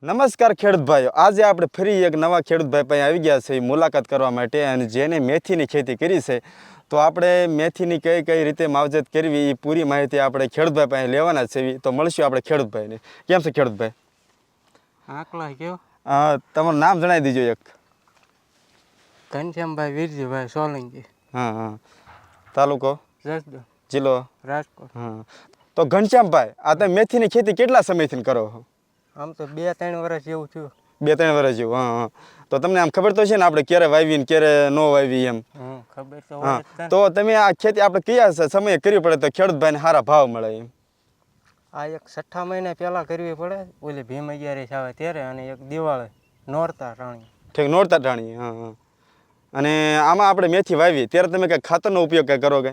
નમસ્કાર ખેડૂત ભાઈઓ, આજે આપણે ફરી એક નવા ખેડૂત ભાઈ પાસે આવી ગયા છે મુલાકાત કરવા માટે. અને જેને મેથીની ખેતી કરી છે, તો આપણે મેથીની કઈ કઈ રીતે માવજત કરવી એ પૂરી માહિતી આપણે ખેડૂત ભાઈ પાસે લેવાના છે. તો મળશું આપણે ખેડૂત ભાઈને. કેમ છે ખેડૂત ભાઈ? આકલા કેવો? તમારું નામ જણાવી દીજો એક. ઘનશ્યામભાઈ વીરજીભાઈ સોલંકી. હા હા. તાલુકો? જસદણ. જિલ્લો? રાજકોટ. હા. તો ઘનશ્યામભાઈ, આ તમે મેથીની ખેતી કેટલા સમયથી કરો છો? આમ તો 2-3 વર્ષ જેવું થયું. 2-3 વર્ષ જેવું. હા હા. તો તમને આમ ખબર તો છે ને આપણે ક્યારે વાવી ને ક્યારે ન વાવી એમ? ખબર તો હા. હોય જ છે ને. તો તમે આ ખેતી આપણે કયા સમયે કરવી પડે તો ખેડૂત ભાઈને સારા ભાવ મળે એમ? આ એક 6 મહિના પહેલાં કરવી પડે, ઓલી ભીમ 11 આવે ત્યારે, અને એક દિવાળી નોરતા ટાણી. ઠીક, નોરતા ટાણી. હા હા. અને આમાં આપણે મેથી વાવી ત્યારે તમે કંઈ ખાતરનો ઉપયોગ કંઈ કરો કે?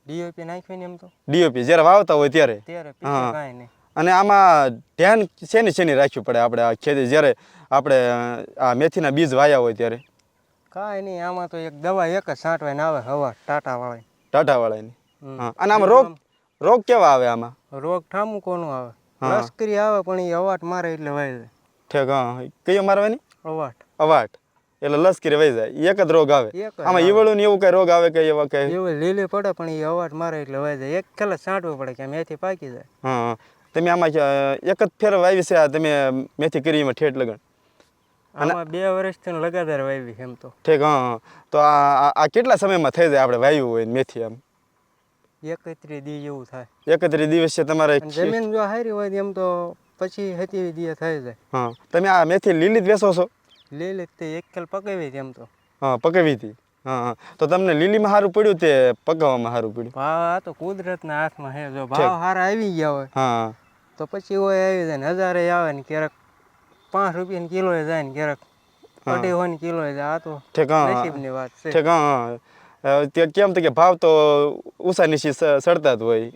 ડીઓપી નાખ્યું ને એમ તો ડીઓપી જ્યારે વાવતા હોય ત્યારે? પીછે કાંઈ નહીં. અને આમાં ધ્યાન શેની રાખવું પડે આપણે આ ખેતી જ્યારે આપણે આ મેથીના બીજ વાયા હોય ત્યારે? કાંઈ નહીં, આમાં તો એક દવા એક જ છાંટવાને આવે, હવા ટાટાવાળી. ટાટાવાળાની. હા. અને આમાં રોગ કેવા આવે આમાં? રોગ ઠામું કોનું આવે? લશ્કરી આવે, પણ એ અવાટ મારે એટલે વહી જાય. ઠીક. હા. કયો મારવાની? અવાટ. એટલે લશ્કરી વહી જાય, એક જ રોગ આવે. આમાં ઈવળું ને એવું કઈ રોગ આવે કે એવા કઈ? એવું લીલી પડે, પણ એ અવાટ મારે એટલે વહી જાય. એક કલાક છાંટવું પડે કે મેથી પાકી જાય. હા. તમે આમાં એક જ ફેર વાવી છે આ તમે મેથી કરી એમાં ઠેઠ લગન? આમાં 2 વર્ષથી લગાતાર વાવી એમ તો. ઠીક. હા. તો આ કેટલા સમયમાં થઈ જાય આપણે વાવ્યું હોય મેથી આમ? 31 દી જેવું થાય. 31 દિવસે તમારે જમીન જો સારી હોય એમ તો પછી 27 દી થઈ જાય. હા. તમે આ મેથી લીલી જ વેચો છો? લીલી તે એક ખેલ પકાવી એમ તો. હા, પકાવી હતી. હા હા. તો તમને લીલીમાં સારું પડ્યું તે પકાવવામાં સારું પડ્યું? ભાવ આ તો કુદરતના હાથમાં છે. જો ભાવ સારા આવી ગયા હોય હા તો પછી હોય આવી જાય ને, 1000 આવે ને, ક્યારેક 5 રૂપિયાની કિલો જાય ને, ક્યારેક 250 કિલો જાય. આ તો નસીબની વાત છે. ઠીક. હા. કેમ તો કે ભાવ તો ઊંચા નીચે સડતા જ હોય,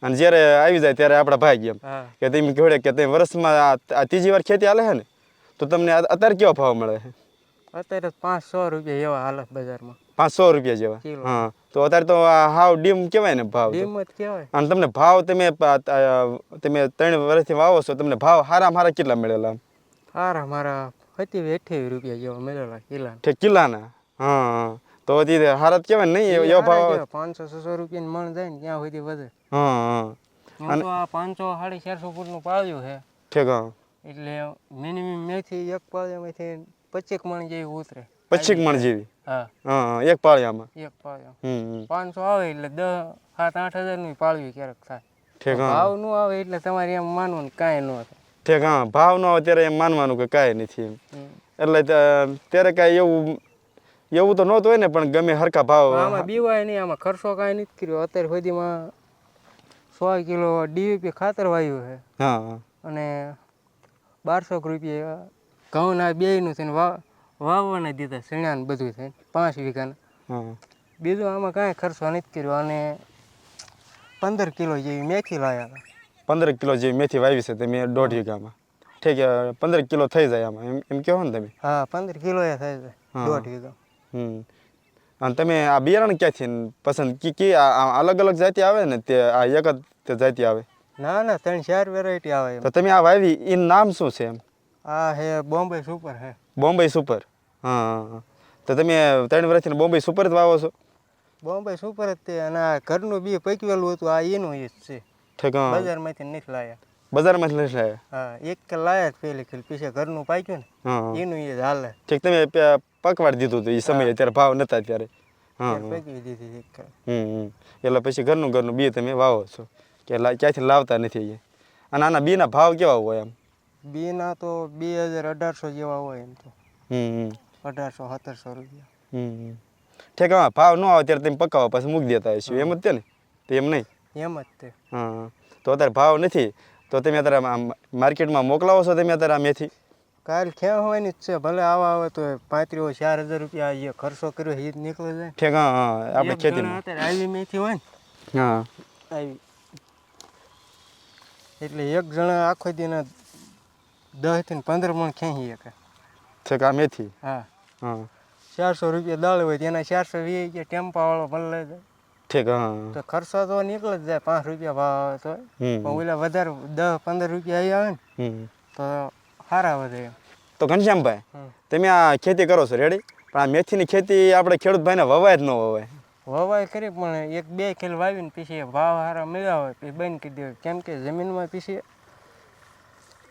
અને જ્યારે આવી જાય ત્યારે આપણા ભાઈ એમ કે તમે કહે કે તમે વર્ષમાં આ ત્રીજી વાર ખેતી હાલે છે ને, તો તમને અત્યારે કેવો ભાવ મળે છે? અત્યારે 500 રૂપિયા એવા હાલત બજારમાં. 500 રૂપિયા જેવા? હા. તો અત્યારે તો હાવ ડીમ કહેવાય ને ભાવ? ડીમ જ કહેવાય. અને તમને ભાવ તમે 3 વર્ષથી વાવો છો, તમને ભાવ હારા કેટલા મળેલા? હારા મારા 27-28 રૂપિયા જેવા મળેલા કિલા. ઠીક, કિલ્લાના? હા. તો હારા જ કહેવાય ને? નહીં એવો ભાવ 500-600 રૂપિયાની મણ જાય ને ત્યાં સુધી વધે. હા. અને આ 500-450 ફૂટનું પાળ્યું છે. ઠીક. હા. એટલે મિનિમમ મેથી એક પાળિયામાંથી 25 મણ જેવી ઉતરે. 25 મણ જેવી? હા. હા. એક પાળિયામાં? એક પાળિયામાં 500 આવે એટલે 10,000-8,000 ની પાળવી ક્યારેક થાય. ઠીક. ભાવ ન આવે એટલે તમારે એમ માનવું કાંઈ ન થાય. ઠીક. હા. ભાવ ન આવે ત્યારે એમ માનવાનું કે કાંઈ નથી એમ. એટલે ત્યારે કાંઈ એવું તો નહોતું હોય ને, પણ ગમે હરખા ભાવ. આમાં બીવાય નહીં, આમાં ખર્ચો કાંઈ નથી કર્યો. અત્યાર સુધીમાં 100 કિલો ડીએપી ખાતર વાવ્યું છે. હા. અને 1200 રૂપિયા ઘઉંના બેયનું થઈને વાવવાના દીધા, શેણાને બધું થઈને 5 વીઘાના. હા. બીજું આમાં કાંઈ ખર્ચો નથી કર્યો. અને 15 કિલો જેવી મેથી લાવ્યા હતા. 15 કિલો જેવી મેથી વાવી છે તમે 1.5 વીઘામાં? ઠીક. 15 કિલો થઈ જાય આમાં એમ કહો ને તમે? હા, 15 કિલો એ થઈ જાય 1.5 વીઘા. અને તમે આ બિયારણ ક્યાંથી પસંદ અલગ અલગ જાતિ આવે ને, તે આ એક જ જાતિ આવે? ના 3-4 વેરાયટી આવે. તો તમે આ વાવી એનું નામ શું છે એમ? આ હે બોમ્બે સુપર હે. બોમ્બે સુપર? હા. તો તમે 3 વર્ષથી બોમ્બે સુપર જ વાવો છો? બોમ્બે સુપર જ તે. અને આ ઘરનું બી પકવેલું હતું, આ એનું જ છે. ઠીક. બજારમાંથી નથી લાયા. બજારમાંથી નથી લાયા? હા. એક કે લાયા જ પહેલી ખેલ, પછી ઘરનું પાક્યું ને એનું એ જ હાલે. ઠીક. તમે પકવાડી દીધું હતું એ સમયે, અત્યારે ભાવ નતા ત્યારે? હા. પકવી દીધી એક. એટલે પછી ઘરનું બી તમે વાવો છો કે ક્યાંથી લાવતા નથી? અને આના બીના ભાવ કેવા હોય એમ? બીના તો 2,000-1,800 જેવા હોય એમ તો. 1,800-1,700 રૂપિયા. ઠીક. હા. ભાવ ન આવે ત્યારે તમે પકાવવા પાછું મૂકી દેતા હશો એમ જ તે ને? તો એમ નહીં? એમ જ તે. હા. તો અત્યારે ભાવ નથી તો તમે અત્યારે માર્કેટમાં મોકલાવો છો તમે અત્યારે આ મેથી? કાલ ખેવાની જ છે. ભલે આવા આવે તો 35,000-4,000 રૂપિયા એ ખર્ચો કર્યો એ જ નીકળી જાય. ઠીક. હા. આપણે ખેતીમાં અત્યારે આવી મેથી હોય ને, હા, આવી એટલે એક જણા આખો દીના 10 થી 15 મણ ખેંચી શકે. ઠીક. આ મેથી? હા. હા. 400 રૂપિયા દાળ હોય તેના 420 કે ટેમ્પાવાળો ભલે લઈ જાય. ઠીક. હા. તો ખર્ચો તો નીકળી જ જાય. 5 રૂપિયા ભાવ આવે તો. પણ ઓલા વધારે 10-15 રૂપિયા આવી આવે ને તો સારા વધે એમ. તો ઘનશ્યામભાઈ હમ. તમે આ ખેતી કરો છો રેડી, પણ આ મેથીની ખેતી આપણે ખેડૂત ભાઈને વવાય જ ન વવાય. વવાય કરી પણ 1-2 કિલો વાવીને પછી ભાવ સારા મળ્યા હોય પછી બંધ કરી દેવાય. કેમ કે જમીનમાં પછી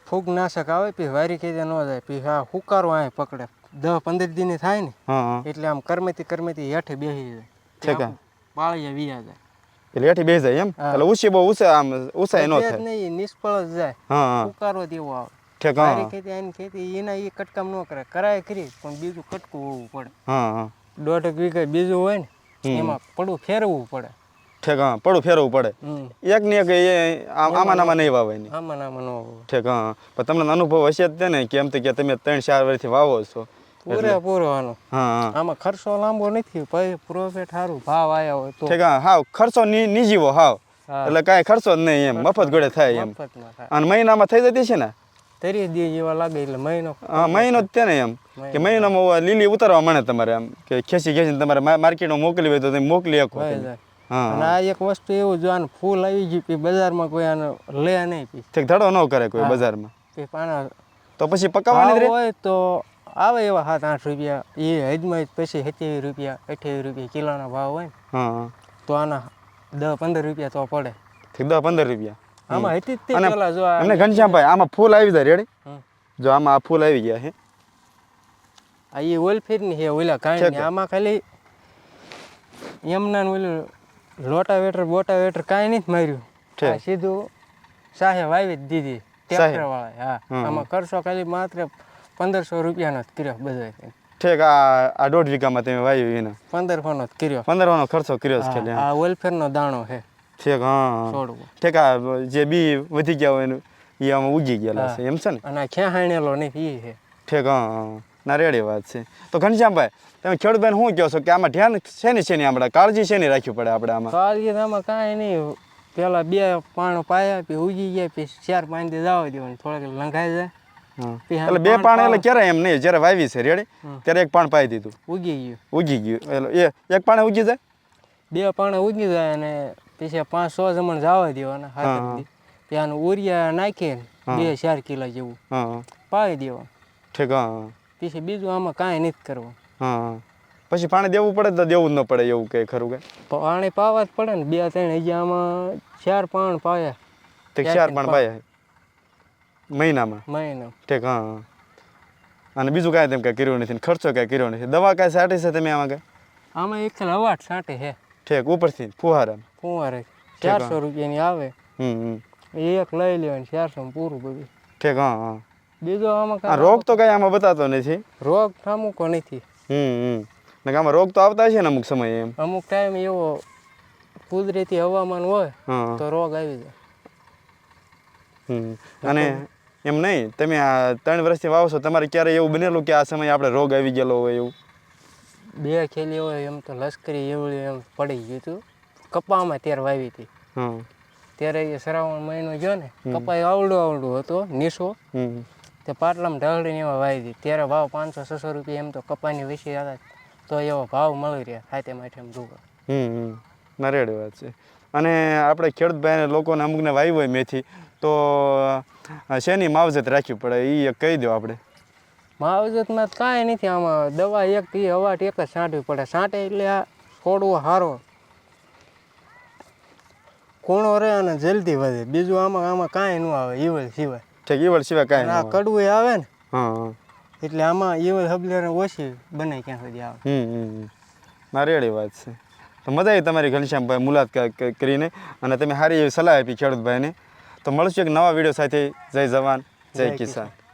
ફૂગનાશક આવે પછી વારી ખેતી ન જાય પછી હા હુકારો અહીં પકડે 10-15 દિને થાય ને હા હા એટલે આમ કરમેથી હેઠે બેસી જાય. ઠીક હે. પાળિયા વીયા જાય. એટલે હેઠી બેસી જાય એમ, હા. એટલે ઉછી બહુ આમ ઉસાય ન જ થાય. નહીં નિષ્ફળ જ જાય. હા હા હુકારો તેવો આવે. ઠીક. વારી હા ખેતી આની ખેતી એના એ કટકામ ન કરે કરાય ખરી પણ બીજું કટકું હોવું પડે. હા હા 1.5 વીઘા બીજું હોય ને હમ. એમાં પડું ફેરવવું પડે. ઠીક. હા પડું ફેરવવું પડે. એક ને એક આમાં નામાં નહીં વાવાય નહીં. આમાં નામાં ન હોવું. ઠીક. હા પણ તમને અનુભવ હશે જ તે ને કે એમ તો કે તમે 3-4 વર્ષથી વાવો છો. પૂરેપૂરો આનો હા હા આમાં ખર્ચો લાંબો નથી પછી પ્રોફિટ સારું ભાવ આવ્યા હોય તો. ઠીક. હા હાવ ખર્ચો નીજીવો હાવ, હા. એટલે કાંઈ ખર્ચો જ નહીં એમ, મફત ગોળે થાય એમ. મફતમાં થાય. અને મહિનામાં થઈ જતી છે ને. 30 દી જેવા લાગે એટલે મહિનો. હા મહિનો જ તે ને એમ કે મહિનામાં લીલી ઉતારવા મળે તમારે એમ કે ખેંચીને તમારે માર્કેટમાં મોકલી હોય તો તમે મોકલી શકો. વહી જાય. હા અને આ એક વસ્તુ એવું જો આને ફૂલ આવી ગયું પછી બજારમાં કોઈ આને લે નહીં પછી ઠીક. ધડો ન કરે કોઈ હા. બજારમાં, પછી પાણા તો પછી પકાવવાની જ ભાવ રહે. હોય તો આવે એવા 7-8 રૂપિયા એ હજમાં પછી 27 રૂપિયા 28 રૂપિયા કિલોના ભાવ હોય ને હા તો આના 10-15 રૂપિયા તો પડે. ઠીક. 10-15 રૂપિયા. આમાં હતી જ તે અને પેલા જો આ એમને ઘનશ્યામભાઈ આમાં ફૂલ આવી જાય રેડી, હમ. જો આમાં આ ફૂલ આવી ગયા છે. આ એ ઓલફેરની છે ઓલા કાંઈ નહીં આમાં ખાલી એમના ઓલું બોટાવેટર કાંઈ નથી માર્યું. આ સીધું સાહે વાવી જ દીધી ટ્રેક્ટર વાળા. હા આમાં ખર્ચો ખાલી માત્ર 1500 રૂપિયાનો જ કર્યો બધા. ઠીક. આ 1.5 વીઘામાં તમે વાવ્યું એને 1500નો જ કર્યો. 15નો ખર્ચો કર્યો છે ખાલી. આ ઓલફેરનો દાણો છે. ઠીક. હા છોડવું. ઠીક. આ જે બી વધી ગયા હોય એનું એ આમાં ઉગી ગયેલા છે એમ છે ને. અને આ ખેહાણેલો નથી એ છે. ઠીક. હા ના રેડી વાત છે. તો ઘનશ્યામભાઈ તમે ખેડૂતભાઈને શું કહો છો કે આમાં ધ્યાન શેની આપણે કાળજી શેની રાખવી પડે આપણે આમાં? કાળજી આમાં કાંઈ નહીં. પેલા 2 પાણો પાયા પછી ઉગી ગયા પછી 4-5 દી જવા દેવાનું થોડાક લંઘાઈ જાય. એટલે 2 પાણ એટલે ક્યારે એમ નહીં, જ્યારે વાવી છે રેડી ત્યારે 1 પાણ પાઈ દીધું ઉગી ગયું એટલે એ 1 પાણે ઉગી જાય. 2 પાણે ઉગી જાય અને પછી 5-6 જમણ જવા દેવાના હાથ દી. ત્યાં ઉરિયા નાખીને 2-4 કિલો જેવું પાવી દેવાનું. ઠીક. હા પછી બીજું આમાં કાંઈ નથી કરવું. હા પછી પાણી દેવું પડે તો દેવું જ ન પડે એવું કંઈ ખરું કે? પાણી પાવા જ પડે ને 2-3 હજી આમાં 4 પાણ પાયા. ઠીક. 4 પાણ પાયા મહિનામાં. ઠીક. હા અને બીજું કાંઈ તેમ કાંઈ કર્યું નથી, ખર્ચો કાંઈ કર્યો નથી, દવા કાંઈ છાંટી છે તમે આમાં કાંઈ? આમાં એક હવાટ છાંટે છે. ઠીક. ઉપરથી ફુવારા 400 રૂપિયાની આવે. એક લઈ લેવાની 400 પૂરું બધું. ઠીક. હા હા બીજો આમાં રોગ તો કાંઈ આમાં બતાતો નથી. રોગ અમુકો નથી. આમાં રોગ તો આવતા છે ને અમુક સમયે એમ. અમુક ટાઈમ એવો કુદરતી હવામાન હોય તો રોગ આવી જાય. અને એમ નહીં તમે આ 3 વર્ષથી વાવો છો તમારે ક્યારે એવું બનેલું કે આ સમયે આપણે રોગ આવી ગયેલો હોય એવું? 2 ખેલી હોય એમ તો લશ્કરી એવું એમ પડી ગયું હતું. કપામાં ત્યારે વાવી હતી ત્યારે એ શ્રાવણ મહિનો ગયો ને કપાઈ આવડું હતો નીસો તે પાટલામાં ઢળીને એમાં વાવી હતી ત્યારે ભાવ 500-600 રૂપિયા એમ તો કપાની વિશે હતા તો એવો ભાવ મળી રહ્યા ખાતે માટે એમ રૂપા. ના રેડી વાત છે. અને આપણે ખેડૂત ભાઈને લોકોને અમુકને વાવી હોય મેથી તો શેની માવજત રાખવી પડે એ કહી દો આપણે. માવજતમાં કાંઈ નથી આમાં દવા એક હવાટ એક જ છાંટવી પડે. છાંટે એટલે આ છોડવો સારો કૂણો રહે અને જલ્દી વધે. બીજું આમાં કાંઈ ન આવે ઈવળ સિવાય. ઠીક. ઈવળ સિવાય કાંઈ આ કડવું આવે ને હા એટલે આમાં ઈવળ હબલેર ઓછી બને ક્યાં સુધી આવે. ના રેડી વાત છે. તો મજા આવી તમારી ઘનશ્યામભાઈ મુલાકાત કરીને અને તમે સારી એવી સલાહ આપી ખેડૂતભાઈને. તો મળશું એક નવા વિડીયો સાથે. જય જવાન જય કિસાન.